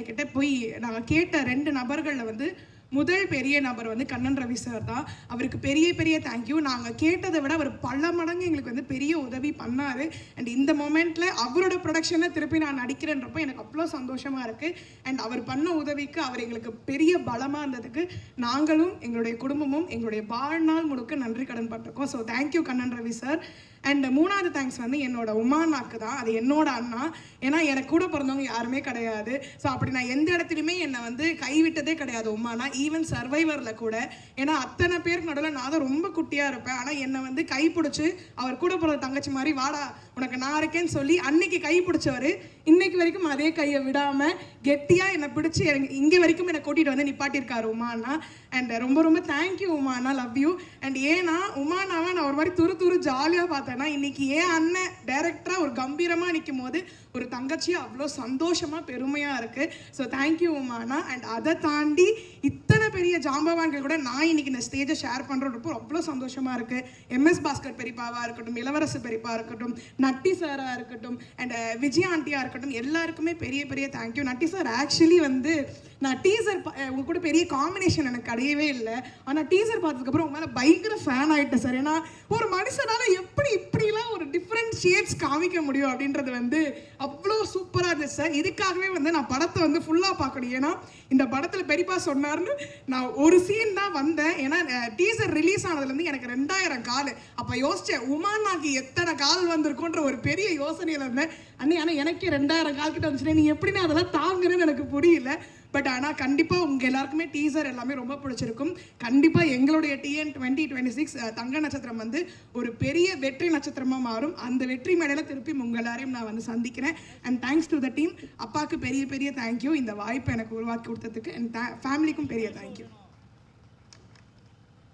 கிட்ட போய் நாங்கள் கேட்ட 2 நபர்களில் வந்து முதல் பெரிய நபர் வந்து கண்ணன் ரவி சார் தான். அவருக்கு பெரிய பெரிய தேங்க்யூ. நாங்கள் கேட்டதை விட அவர் பல மடங்கு எங்களுக்கு வந்து பெரிய உதவி பண்ணார். அண்ட் இந்த மொமெண்ட்டில் அவரோட ப்ரொடக்ஷனில் திருப்பி நான் நடிக்கிறேன்றப்போ எனக்கு அவ்வளோ சந்தோஷமாக இருக்குது. அண்ட் அவர் பண்ண உதவிக்கு அவர் எங்களுக்கு பெரிய பலமாக இருந்ததுக்கு நாங்களும் எங்களுடைய குடும்பமும் எங்களுடைய வாழ்நாள் முழுக்க நன்றி கடன் பட்டிருக்கோம். So thank you Kannan Ravi sir. And 3வது தேங்க்ஸ் வந்து என்னோட உமானாக்கு தான். அது என்னோட அண்ணா. ஏன்னா எனக்கு கூட பிறந்தவங்க யாருமே கிடையாது. ஸோ அப்படி நான் எந்த இடத்துலையுமே என்னை வந்து கைவிட்டதே கிடையாது உமானா. ஈவன் சர்வைவரில் கூட. ஏன்னா அத்தனை பேருக்கு நடுவில் நான் தான் ரொம்ப குட்டியாக இருப்பேன். ஆனால் என்னை வந்து கைப்பிடிச்சி அவர் கூட பிறந்த தங்கச்சி மாதிரி வாடா உனக்கு நான் இருக்கேன்னு சொல்லி அன்னைக்கு கை பிடிச்சவர் இன்னைக்கு வரைக்கும் அதே கையை விடாமல் கெட்டியாக என்னை பிடிச்சி இங்கே வரைக்கும் என்னை கூட்டிகிட்டு வந்து நிப்பாட்டியிருக்காரு உமானா. அண்ட் ரொம்ப ரொம்ப தேங்க்யூ உமானா, லவ் யூ. அண்ட் ஏன்னா உமானாவை நான் ஒரு மாதிரி துரு ஜாலியாக பார்த்தேன்னா இன்னைக்கு ஏன் அண்ணன் டைரக்டராக ஒரு கம்பீரமாக நிற்கும் போது ஒரு தங்கச்சியாக அவ்வளோ சந்தோஷமாக பெருமையாக இருக்குது. So thank you உமானா. அண்ட் அதை தாண்டி இத்தனை பெரிய ஜாம்பவான்கள் கூட நான் இன்னைக்கு இந்த ஸ்டேஜை ஷேர் பண்ணுறப்போ அவ்வளோ சந்தோஷமாக இருக்குது. MS பாஸ்கர் பெரியப்பாவாக இருக்கட்டும், இளவரசு பெரியப்பா இருக்கட்டும், நட்டி சாராக இருக்கட்டும், அண்ட் விஜய் ஆண்டியாக இருக்கட்டும், எல்லாருக்குமே பெரிய பெரிய தேங்க்யூ. நட்டி சார் ஆக்சுவலி வந்து நான் டீசர் உங்க கூட பெரிய காம்பினேஷன் எனக்கு கிடையவே இல்லை. ஆனால் டீசர் பார்த்ததுக்கப்புறம் உங்க மேலே பயங்கர ஃபேன் ஆகிட்டேன் சார். ஏன்னா ஒரு மனுஷனால எப்படி இப்படிலாம் ஒரு டிஃப்ரெண்ட் ஷேட்ஸ் காமிக்க முடியும் அப்படின்றது வந்து அவ்வளோ சூப்பராக இருந்துச்சு சார். இதுக்காகவே வந்து நான் படத்தை வந்து ஃபுல்லாக பார்க்கணும். ஏன்னா இந்த படத்தில் பெரியப்பா சொன்னார்னு நான் ஒரு சீன் தான் வந்தேன். ஏன்னா டீசர் ரிலீஸ் ஆனதுலேருந்து எனக்கு 2000 கால். அப்போ யோசித்தேன் உமானாக்கு எத்தனை கால் வந்திருக்குன்ற ஒரு பெரிய யோசனையில் இருந்தேன். ஆனால் எனக்கே 2000 கால் கிட்ட வந்துச்சுன்னா நீ எப்படின்னா அதெல்லாம் தாங்குறேன்னு எனக்கு புரியல. பட் ஆனால் கண்டிப்பாக உங்கள் எல்லாருக்குமே டீசர் எல்லாமே ரொம்ப பிடிச்சிருக்கும். கண்டிப்பாக எங்களுடைய TN 2026 தங்க நட்சத்திரம் வந்து ஒரு பெரிய வெற்றி நட்சத்திரமாக மாறும். அந்த வெற்றி மேடையில் திருப்பி உங்கள் எல்லாரையும் நான் வந்து சந்திக்கிறேன். And thanks to the team. அப்பாவுக்கு பெரிய பெரிய தேங்க்யூ இந்த வாய்ப்பை எனக்கு உருவாக்கி கொடுத்ததுக்கு. அண்ட் ஃபேமிலிக்கும் பெரிய தேங்க்யூ.